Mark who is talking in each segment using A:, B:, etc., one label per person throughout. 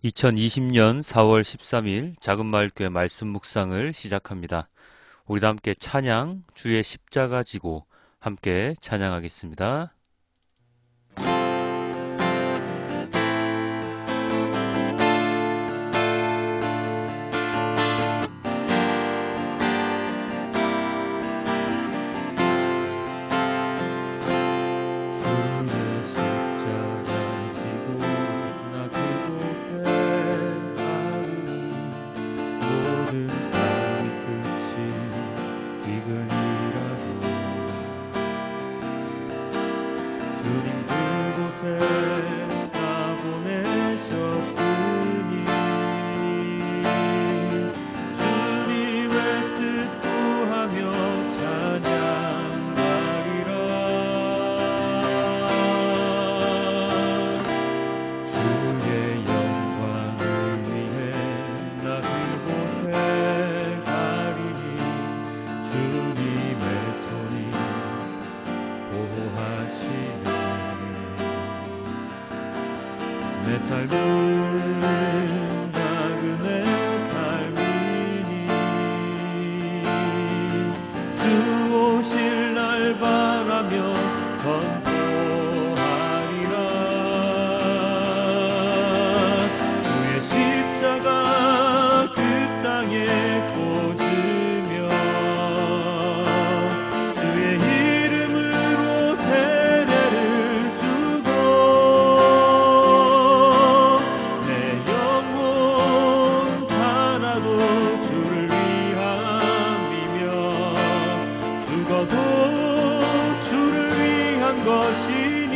A: 2020년 4월 13일 작은마을교회 말씀 묵상을 시작합니다. 우리 다 함께 찬양 주의 십자가 지고 함께 찬양하겠습니다.
B: 내 삶은 나그네 삶이니 주 오실 날 바라며 선포하리라. 주의 십자가 그 땅에 꽂으며 주의 이름으로 세례를 주고 내 영혼 살아도 주를 위함이며 죽어도 주를 위한 것이니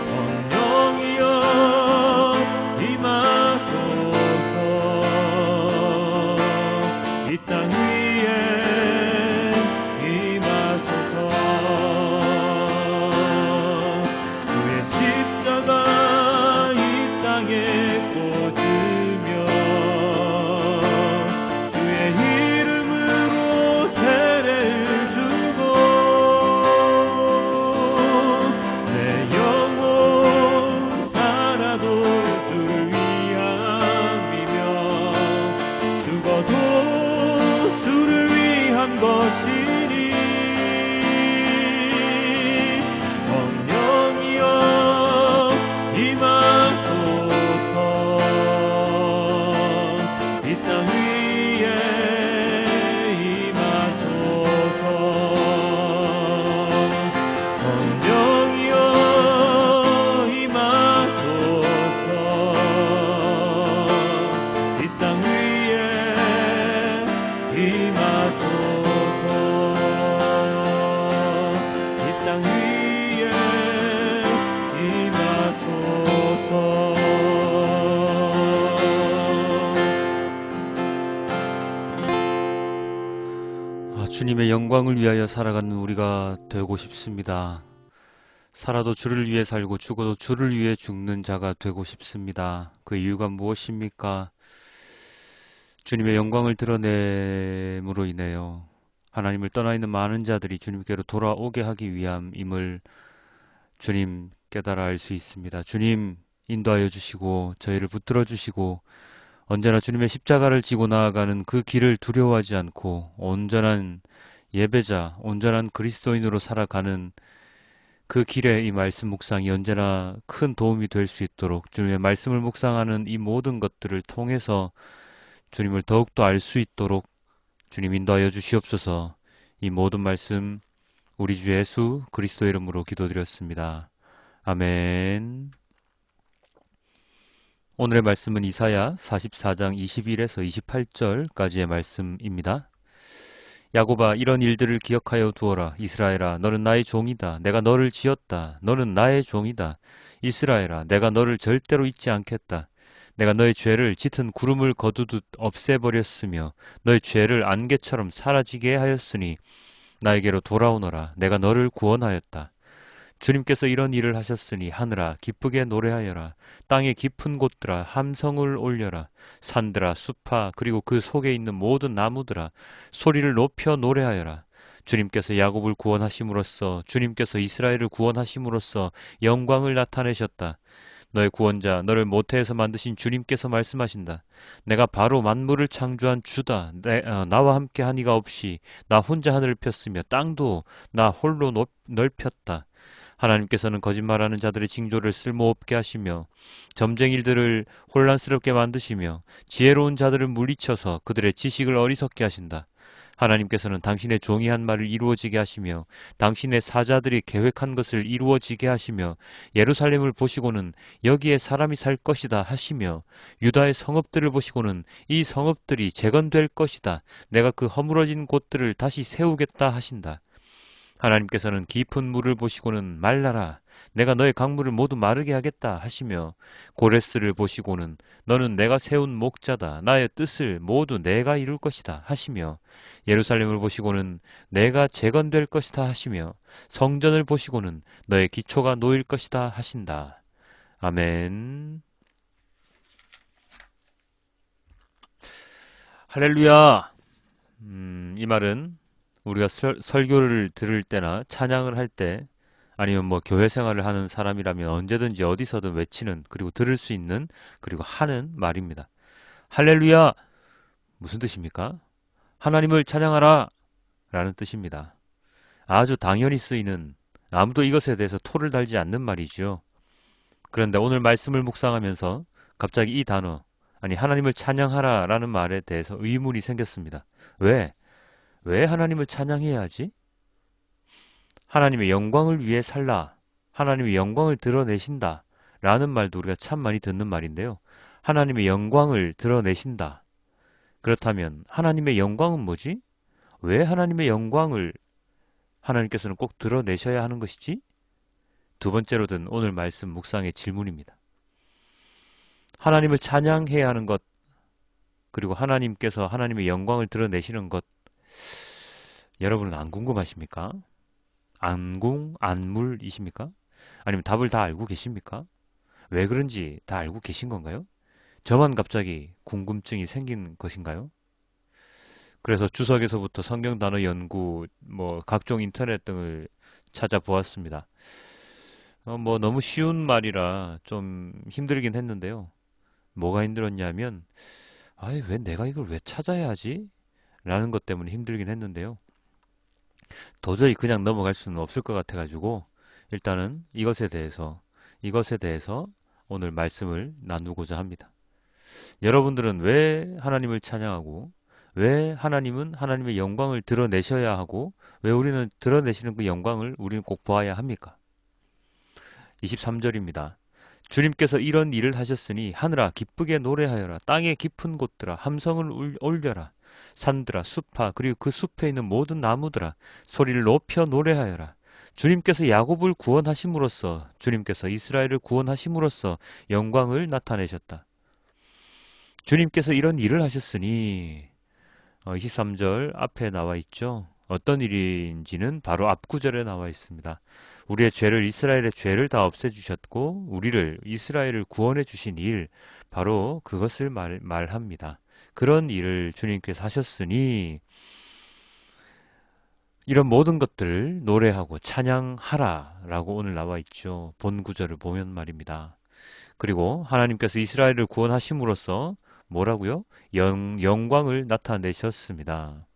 B: 성령이여 임하소서. 이 땅 위에 임하소서. 주의 십자가 이 땅에 꽂으며 주의 이름으로 세례를 주고 내 영혼 살아도 주를 위함이며 죽어도 주를 위한 것이니 성령이여 임하소서. 이 땅 위에 임하소서. 성령이여 임하소서. 이 땅 위에 임하소서. 이 땅 위에 임하소서.
A: 주님의 영광을 위하여 살아가는 우리가 되고 싶습니다. 살아도 주를 위해 살고 죽어도 주를 위해 죽는 자가 되고 싶습니다. 그 이유가 무엇입니까? 주님의 영광을 드러냄으로 인해요. 하나님을 떠나 있는 많은 자들이 주님께로 돌아오게 하기 위함임을 주님 깨달아 알 수 있습니다. 주님 인도하여 주시고 저희를 붙들어 주시고 언제나 주님의 십자가를 지고 나아가는 그 길을 두려워하지 않고 온전한 예배자, 온전한 그리스도인으로 살아가는 그 길에 이 말씀 묵상이 언제나 큰 도움이 될 수 있도록 주님의 말씀을 묵상하는 이 모든 것들을 통해서 주님을 더욱더 알 수 있도록 주님 인도하여 주시옵소서. 이 모든 말씀 우리 주 예수 그리스도의 이름으로 기도드렸습니다. 아멘. 오늘의 말씀은 이사야 44장 21에서 28절까지의 말씀입니다. 야곱아, 이런 일들을 기억하여 두어라. 이스라엘아, 너는 나의 종이다. 내가 너를 지었다. 너는 나의 종이다. 이스라엘아, 내가 너를 절대로 잊지 않겠다. 내가 너의 죄를 짙은 구름을 거두듯 없애버렸으며 너의 죄를 안개처럼 사라지게 하였으니 나에게로 돌아오너라. 내가 너를 구원하였다. 주님께서 이런 일을 하셨으니 하늘아 기쁘게 노래하여라. 땅의 깊은 곳들아 함성을 올려라. 산들아 숲아 그리고 그 속에 있는 모든 나무들아 소리를 높여 노래하여라. 주님께서 야곱을 구원하심으로써 주님께서 이스라엘을 구원하심으로써 영광을 나타내셨다. 너의 구원자, 너를 모태에서 만드신 주님께서 말씀하신다. 내가 바로 만물을 창조한 주다. 나와 함께 한 이가 없이 나 혼자 하늘을 폈으며 땅도 나 홀로 넓혔다. 하나님께서는 거짓말하는 자들의 징조를 쓸모없게 하시며 점쟁이들을 혼란스럽게 만드시며 지혜로운 자들을 물리쳐서 그들의 지식을 어리석게 하신다. 하나님께서는 당신의 종이 한 말을 이루어지게 하시며 당신의 사자들이 계획한 것을 이루어지게 하시며 예루살렘을 보시고는 여기에 사람이 살 것이다 하시며 유다의 성읍들을 보시고는 이 성읍들이 재건될 것이다. 내가 그 허물어진 곳들을 다시 세우겠다 하신다. 하나님께서는 깊은 물을 보시고는 말라라. 내가 너의 강물을 모두 마르게 하겠다 하시며 고레스를 보시고는 너는 내가 세운 목자다. 나의 뜻을 모두 내가 이룰 것이다 하시며 예루살렘을 보시고는 내가 재건될 것이다 하시며 성전을 보시고는 너의 기초가 놓일 것이다 하신다. 아멘. 할렐루야. 이 말은 우리가 설교를 들을 때나 찬양을 할 때 아니면 뭐 교회 생활을 하는 사람이라면 언제든지 어디서든 외치는 그리고 들을 수 있는 그리고 하는 말입니다. 할렐루야! 무슨 뜻입니까? 하나님을 찬양하라! 라는 뜻입니다. 아주 당연히 쓰이는 아무도 이것에 대해서 토를 달지 않는 말이지요. 그런데 오늘 말씀을 묵상하면서 갑자기 이 단어 아니 하나님을 찬양하라 라는 말에 대해서 의문이 생겼습니다. 왜 하나님을 찬양해야 하지? 하나님의 영광을 위해 살라. 하나님의 영광을 드러내신다. 라는 말도 우리가 참 많이 듣는 말인데요. 하나님의 영광을 드러내신다. 그렇다면 하나님의 영광은 뭐지? 왜 하나님의 영광을 하나님께서는 꼭 드러내셔야 하는 것이지? 두 번째로 든 오늘 말씀 묵상의 질문입니다. 하나님을 찬양해야 하는 것, 그리고 하나님께서 하나님의 영광을 드러내시는 것, 여러분은 안 궁금하십니까? 안물이십니까? 아니면 답을 다 알고 계십니까? 왜 그런지 다 알고 계신 건가요? 저만 갑자기 궁금증이 생긴 것인가요? 그래서 주석에서부터 성경 단어 연구, 각종 인터넷 등을 찾아보았습니다. 너무 쉬운 말이라 좀 힘들긴 했는데요. 뭐가 힘들었냐면, 왜 내가 이걸 왜 찾아야 하지? 라는 것 때문에 힘들긴 했는데요. 도저히 그냥 넘어갈 수는 없을 것 같아가지고 일단은 이것에 대해서 오늘 말씀을 나누고자 합니다. 여러분들은 왜 하나님을 찬양하고 왜 하나님은 하나님의 영광을 드러내셔야 하고 왜 우리는 드러내시는 그 영광을 우리는 꼭 보아야 합니까? 23절입니다. 주님께서 이런 일을 하셨으니 하늘아 기쁘게 노래하여라. 땅의 깊은 곳들아 함성을 올려라. 산들아 숲아 그리고 그 숲에 있는 모든 나무들아 소리를 높여 노래하여라. 주님께서 야곱을 구원하심으로써 주님께서 이스라엘을 구원하심으로써 영광을 나타내셨다. 주님께서 이런 일을 하셨으니 23절 앞에 나와 있죠. 어떤 일인지는 바로 앞 구절에 나와 있습니다. 우리의 죄를 이스라엘의 죄를 다 없애주셨고 우리를 이스라엘을 구원해 주신 일 바로 그것을 말합니다. 그런 일을 주님께서 하셨으니 이런 모든 것들을 노래하고 찬양하라 라고 오늘 나와 있죠. 본 구절을 보면 말입니다. 그리고 하나님께서 이스라엘을 구원하심으로써 뭐라고요? 영광을 나타내셨습니다.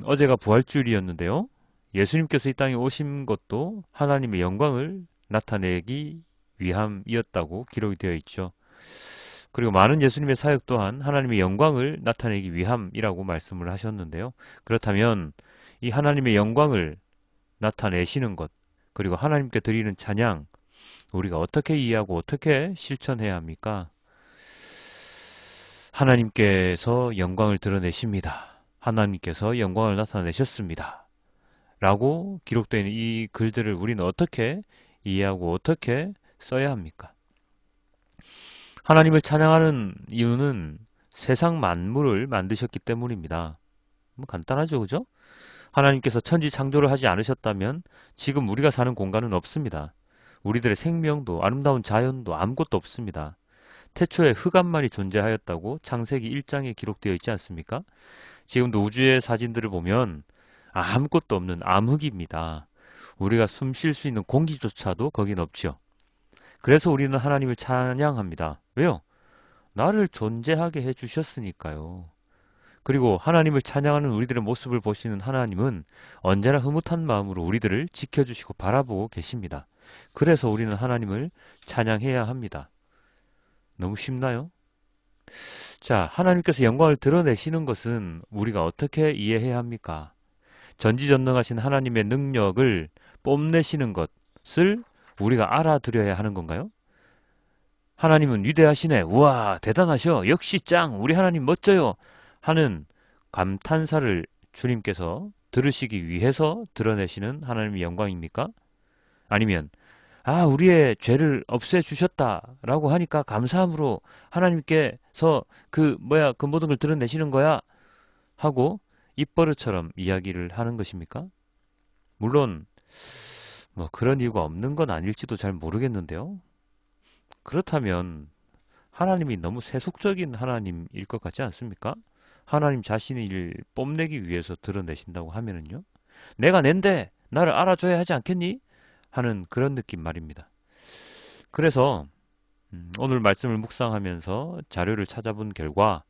A: 어제가 부활주일이었는데요. 예수님께서 이 땅에 오신 것도 하나님의 영광을 나타내기 위함이었다고 기록이 되어 있죠. 그리고 많은 예수님의 사역 또한 하나님의 영광을 나타내기 위함이라고 말씀을 하셨는데요. 그렇다면 이 하나님의 영광을 나타내시는 것, 그리고 하나님께 드리는 찬양, 우리가 어떻게 이해하고 어떻게 실천해야 합니까? 하나님께서 영광을 드러내십니다. 하나님께서 영광을 나타내셨습니다. 라고 기록되어 있는 이 글들을 우리는 어떻게 이해하고 어떻게 써야 합니까? 하나님을 찬양하는 이유는 세상 만물을 만드셨기 때문입니다. 간단하죠, 그죠? 하나님께서 천지 창조를 하지 않으셨다면 지금 우리가 사는 공간은 없습니다. 우리들의 생명도 아름다운 자연도 아무것도 없습니다. 태초에 흑암만이 존재하였다고 창세기 1장에 기록되어 있지 않습니까? 지금도 우주의 사진들을 보면 아무것도 없는 암흑입니다. 우리가 숨 쉴 수 있는 공기조차도 거긴 없죠. 그래서 우리는 하나님을 찬양합니다. 왜요? 나를 존재하게 해주셨으니까요. 그리고 하나님을 찬양하는 우리들의 모습을 보시는 하나님은 언제나 흐뭇한 마음으로 우리들을 지켜주시고 바라보고 계십니다. 그래서 우리는 하나님을 찬양해야 합니다. 너무 쉽나요? 자, 하나님께서 영광을 드러내시는 것은 우리가 어떻게 이해해야 합니까? 전지전능하신 하나님의 능력을 뽐내시는 것을 우리가 알아들여야 하는 건가요? 하나님은 위대하시네. 우와, 대단하셔. 역시 짱. 우리 하나님 멋져요. 하는 감탄사를 주님께서 들으시기 위해서 드러내시는 하나님의 영광입니까? 아니면 우리의 죄를 없애주셨다라고 하니까 감사함으로 하나님께서 그 모든 걸 드러내시는 거야 하고 입버릇처럼 이야기를 하는 것입니까? 물론 그런 이유가 없는 건 아닐지도 잘 모르겠는데요. 그렇다면 하나님이 너무 세속적인 하나님일 것 같지 않습니까? 하나님 자신을 뽐내기 위해서 드러내신다고 하면은요. 내가 낸데 나를 알아줘야 하지 않겠니? 하는 그런 느낌 말입니다. 그래서 오늘 말씀을 묵상하면서 자료를 찾아본 결과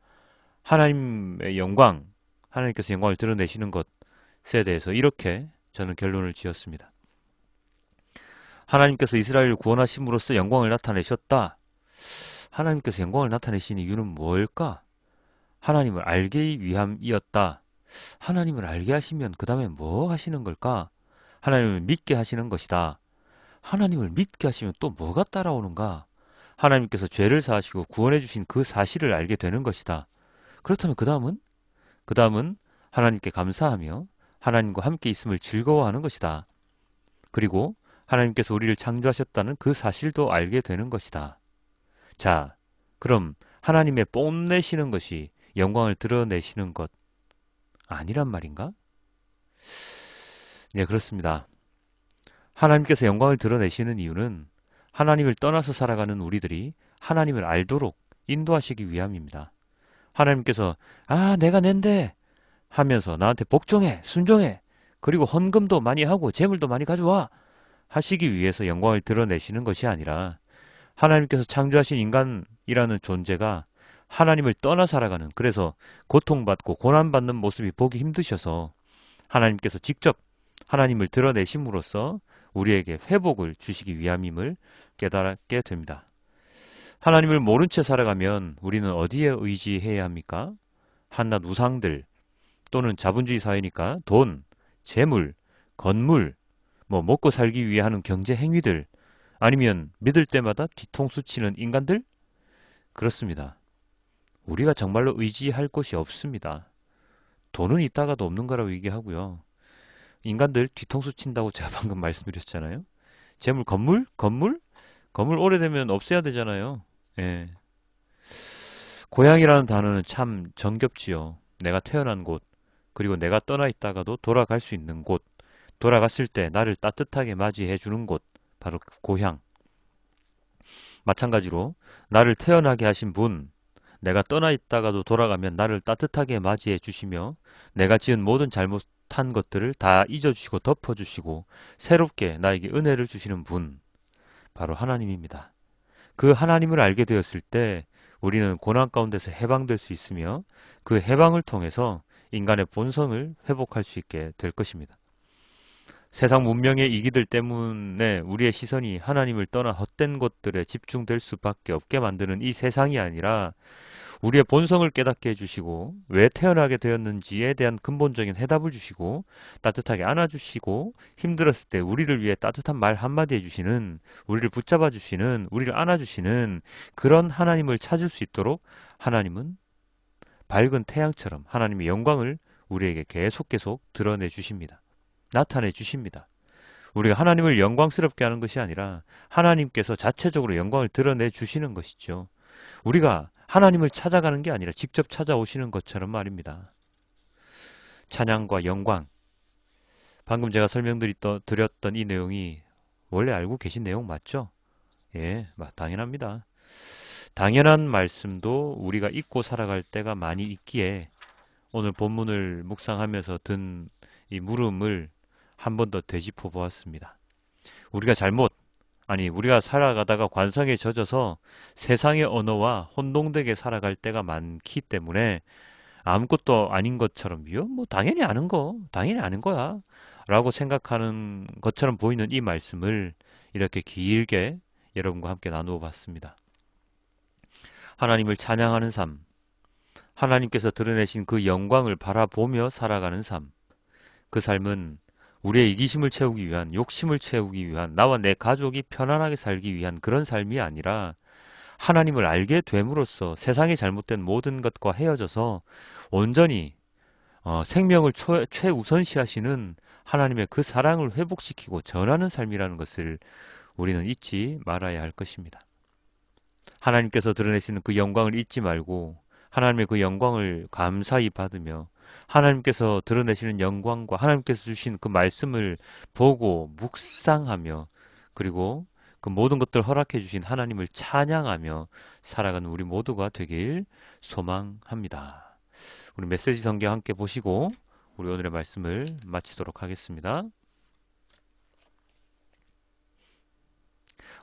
A: 하나님의 영광, 하나님께서 영광을 드러내시는 것에 대해서 이렇게 저는 결론을 지었습니다. 하나님께서 이스라엘을 구원하심으로써 영광을 나타내셨다. 하나님께서 영광을 나타내신 이유는 뭘까? 하나님을 알기 위함이었다. 하나님을 알게 하시면 그 다음에 뭐 하시는 걸까? 하나님을 믿게 하시는 것이다. 하나님을 믿게 하시면 또 뭐가 따라오는가? 하나님께서 죄를 사하시고 구원해 주신 그 사실을 알게 되는 것이다. 그렇다면 그 다음은 하나님께 감사하며 하나님과 함께 있음을 즐거워하는 것이다. 그리고 하나님께서 우리를 창조하셨다는 그 사실도 알게 되는 것이다. 자, 그럼 하나님의 뽐내시는 것이 영광을 드러내시는 것 아니란 말인가? 네, 그렇습니다. 하나님께서 영광을 드러내시는 이유는 하나님을 떠나서 살아가는 우리들이 하나님을 알도록 인도하시기 위함입니다. 하나님께서 내가 낸데 하면서 나한테 복종해, 순종해, 그리고 헌금도 많이 하고 재물도 많이 가져와 하시기 위해서 영광을 드러내시는 것이 아니라 하나님께서 창조하신 인간이라는 존재가 하나님을 떠나 살아가는, 그래서 고통받고 고난받는 모습이 보기 힘드셔서 하나님께서 직접 하나님을 드러내심으로써 우리에게 회복을 주시기 위함임을 깨달게 됩니다. 하나님을 모른 채 살아가면 우리는 어디에 의지해야 합니까? 한낱 우상들, 또는 자본주의 사회니까 돈, 재물, 건물, 먹고 살기 위해 하는 경제 행위들, 아니면 믿을 때마다 뒤통수 치는 인간들? 그렇습니다. 우리가 정말로 의지할 곳이 없습니다. 돈은 있다가도 없는 거라고 얘기하고요. 인간들 뒤통수 친다고 제가 방금 말씀드렸잖아요. 재물, 건물? 건물 오래되면 없애야 되잖아요. 예. 고향이라는 단어는 참 정겹지요. 내가 태어난 곳, 그리고 내가 떠나 있다가도 돌아갈 수 있는 곳, 돌아갔을 때 나를 따뜻하게 맞이해 주는 곳, 바로 그 고향. 마찬가지로 나를 태어나게 하신 분, 내가 떠나 있다가도 돌아가면 나를 따뜻하게 맞이해 주시며 내가 지은 모든 잘못한 것들을 다 잊어주시고 덮어주시고 새롭게 나에게 은혜를 주시는 분, 바로 하나님입니다. 그 하나님을 알게 되었을 때 우리는 고난 가운데서 해방될 수 있으며 그 해방을 통해서 인간의 본성을 회복할 수 있게 될 것입니다. 세상 문명의 이기들 때문에 우리의 시선이 하나님을 떠나 헛된 것들에 집중될 수밖에 없게 만드는 이 세상이 아니라 우리의 본성을 깨닫게 해주시고 왜 태어나게 되었는지에 대한 근본적인 해답을 주시고 따뜻하게 안아주시고 힘들었을 때 우리를 위해 따뜻한 말 한마디 해주시는, 우리를 붙잡아 주시는, 우리를 안아주시는 그런 하나님을 찾을 수 있도록 하나님은 밝은 태양처럼 하나님의 영광을 우리에게 계속 드러내 주십니다. 나타내 주십니다. 우리가 하나님을 영광스럽게 하는 것이 아니라 하나님께서 자체적으로 영광을 드러내 주시는 것이죠. 우리가 하나님을 찾아가는 게 아니라 직접 찾아오시는 것처럼 말입니다. 찬양과 영광, 방금 제가 설명드렸던 이 내용이 원래 알고 계신 내용 맞죠? 예, 당연합니다. 당연한 말씀도 우리가 잊고 살아갈 때가 많이 있기에 오늘 본문을 묵상하면서 든 이 물음을 한 번 더 되짚어 보았습니다. 우리가 아니, 우리가 살아가다가 관성에 젖어서 세상의 언어와 혼동되게 살아갈 때가 많기 때문에 아무것도 아닌 것처럼, 이거 뭐 당연히 아는 거, 당연히 아는 거야. 라고 생각하는 것처럼 보이는 이 말씀을 이렇게 길게 여러분과 함께 나누어 봤습니다. 하나님을 찬양하는 삶, 하나님께서 드러내신 그 영광을 바라보며 살아가는 삶, 그 삶은 우리의 이기심을 채우기 위한, 욕심을 채우기 위한, 나와 내 가족이 편안하게 살기 위한 그런 삶이 아니라 하나님을 알게 됨으로써 세상의 잘못된 모든 것과 헤어져서 온전히 생명을 최우선시하시는 하나님의 그 사랑을 회복시키고 전하는 삶이라는 것을 우리는 잊지 말아야 할 것입니다. 하나님께서 드러내시는 그 영광을 잊지 말고 하나님의 그 영광을 감사히 받으며 하나님께서 드러내시는 영광과 하나님께서 주신 그 말씀을 보고 묵상하며 그리고 그 모든 것들을 허락해 주신 하나님을 찬양하며 살아가는 우리 모두가 되길 소망합니다. 우리 메시지 성경 함께 보시고 우리 오늘의 말씀을 마치도록 하겠습니다.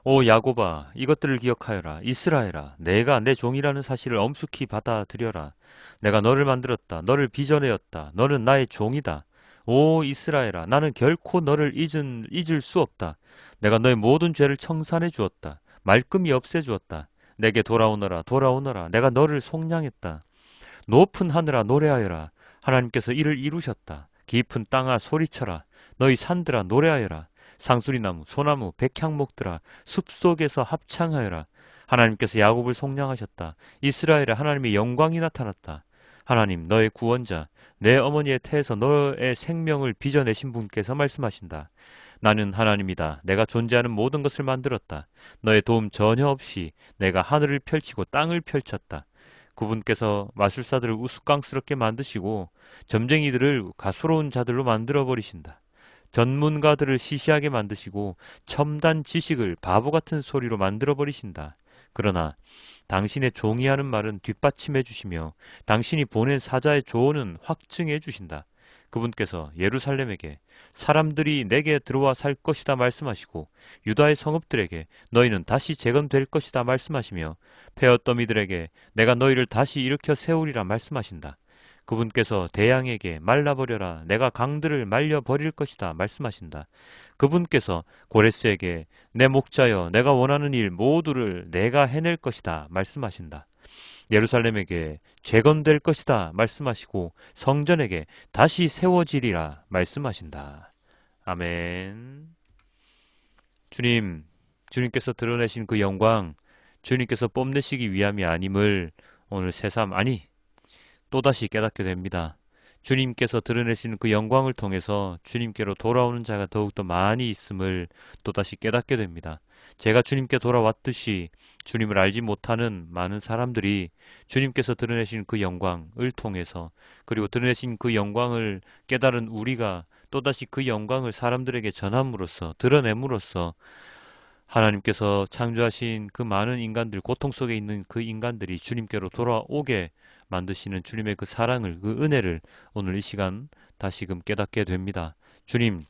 A: 오 야곱아, 이것들을 기억하여라. 이스라엘아, 내가 내 종이라는 사실을 엄숙히 받아들여라. 내가 너를 만들었다. 너를 빚어내었다. 너는 나의 종이다. 오 이스라엘아, 나는 결코 너를 잊을 수 없다. 내가 너의 모든 죄를 청산해 주었다. 말끔히 없애 주었다. 내게 돌아오너라, 돌아오너라. 내가 너를 속량했다. 높은 하늘아 노래하여라. 하나님께서 이를 이루셨다. 깊은 땅아 소리쳐라. 너희 산들아 노래하여라. 상수리나무, 소나무, 백향목들아 숲속에서 합창하여라. 하나님께서 야곱을 속량하셨다. 이스라엘에 하나님의 영광이 나타났다. 하나님 너의 구원자, 내 어머니의 태에서 너의 생명을 빚어내신 분께서 말씀하신다. 나는 하나님이다. 내가 존재하는 모든 것을 만들었다. 너의 도움 전혀 없이 내가 하늘을 펼치고 땅을 펼쳤다. 그분께서 마술사들을 우스꽝스럽게 만드시고 점쟁이들을 가소로운 자들로 만들어버리신다. 전문가들을 시시하게 만드시고 첨단 지식을 바보 같은 소리로 만들어버리신다. 그러나 당신의 종이 하는 말은 뒷받침해 주시며 당신이 보낸 사자의 조언은 확증해 주신다. 그분께서 예루살렘에게 사람들이 내게 들어와 살 것이다 말씀하시고 유다의 성읍들에게 너희는 다시 재건될 것이다 말씀하시며 폐어더미들에게 내가 너희를 다시 일으켜 세우리라 말씀하신다. 그분께서 대양에게 말라버려라 내가 강들을 말려버릴 것이다 말씀하신다. 그분께서 고레스에게 내 목자여 내가 원하는 일 모두를 내가 해낼 것이다 말씀하신다. 예루살렘에게 재건될 것이다 말씀하시고 성전에게 다시 세워지리라 말씀하신다. 아멘. 주님께서 드러내신 그 영광, 주님께서 뽐내시기 위함이 아님을 오늘 새삼 또다시 깨닫게 됩니다. 주님께서 드러내시는 그 영광을 통해서 주님께로 돌아오는 자가 더욱더 많이 있음을 또다시 깨닫게 됩니다. 제가 주님께 돌아왔듯이 주님을 알지 못하는 많은 사람들이 주님께서 드러내신 그 영광을 통해서 그리고 드러내신 그 영광을 깨달은 우리가 또다시 그 영광을 사람들에게 전함으로써 드러냄으로써 하나님께서 창조하신 그 많은 인간들, 고통 속에 있는 그 인간들이 주님께로 돌아오게 만드시는 주님의 그 사랑을, 그 은혜를 오늘 이 시간 다시금 깨닫게 됩니다. 주님,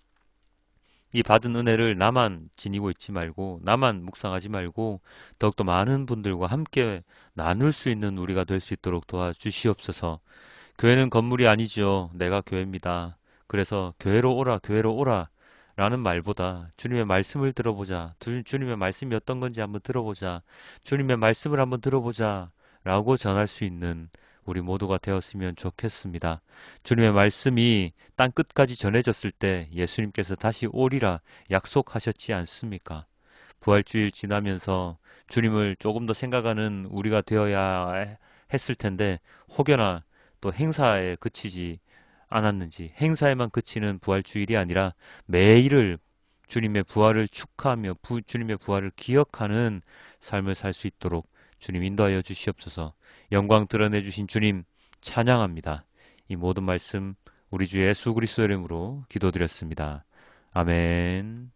A: 이 받은 은혜를 나만 지니고 있지 말고 나만 묵상하지 말고 더욱더 많은 분들과 함께 나눌 수 있는 우리가 될 수 있도록 도와주시옵소서. 교회는 건물이 아니죠. 내가 교회입니다. 그래서 교회로 오라 라는 말보다 주님의 말씀을 들어보자. 주님의 말씀이 어떤 건지 한번 들어보자. 주님의 말씀을 한번 들어보자 라고 전할 수 있는 우리 모두가 되었으면 좋겠습니다. 주님의 말씀이 땅끝까지 전해졌을 때 예수님께서 다시 오리라 약속하셨지 않습니까? 부활주일 지나면서 주님을 조금 더 생각하는 우리가 되어야 했을 텐데 혹여나 또 행사에 그치지 않았는지, 행사에만 그치는 부활주일이 아니라 매일을 주님의 부활을 축하하며 주님의 부활을 기억하는 삶을 살 수 있도록 주님 인도하여 주시옵소서. 영광 드러내 주신 주님 찬양합니다. 이 모든 말씀 우리 주 예수 그리스도의 이름으로 기도드렸습니다. 아멘.